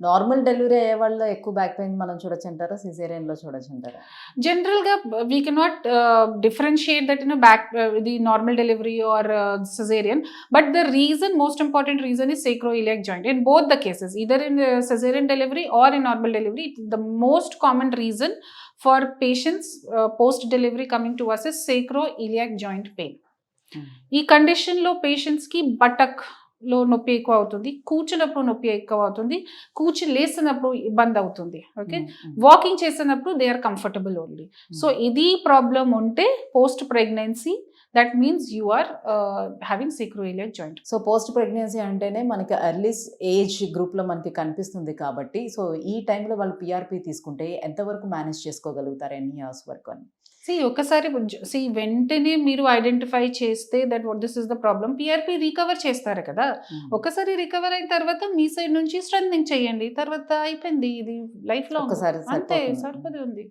Normal delivery అయ్యే వాళ్ళలో ఎక్కువ బ్యాక్ పెయిన్ మనం చూడొచ్చంటారా? సిజేరియన్‌లో చూడొచ్చంటారా? జనరల్‌గా we cannot differentiate that in a back the normal delivery or cesarean, but the reason, most important reason is sacroiliac joint in both the cases, either in cesarean delivery or in normal delivery. The most common reason for patients post delivery coming to us is sacroiliac joint pain. ఈ కండిషన్లో పేషెంట్స్కి బటక్లో నొప్పి ఎక్కువ అవుతుంది, కూర్చున్నప్పుడు నొప్పి ఎక్కువ అవుతుంది, కూర్చుని లేస్తున్నప్పుడు ఇబ్బంది అవుతుంది. ఓకే, వాకింగ్ చేసినప్పుడు they are comfortable only. So ఇది ప్రాబ్లం ఉంటే post pregnancy, that means you are having sacroiliac joint. So post pregnancy అంటేనే మనకి ఎర్లీ ఏజ్ గ్రూప్లో మనకి కనిపిస్తుంది కాబట్టి, సో ఈ టైంలో వాళ్ళు పిఆర్పి తీసుకుంటే ఎంతవరకు మేనేజ్ చేసుకోగలుగుతారు ఎన్ని ఇయర్స్ వరకు అని? ఒకసారి వెంటనే మీరు ఐడెంటిఫై చేస్తే that what this is the problem, PRP recover చేస్తారు కదా. ఒకసారి రికవర్ అయిన తర్వాత మీ సైడ్ నుంచి స్ట్రెంథనింగ్ చేయండి, తర్వాత అయిపోయింది, ఇది లైఫ్ లాంగ్. ఒకసారి అంతే, సరిపోతుంది. సరిపోతుంది.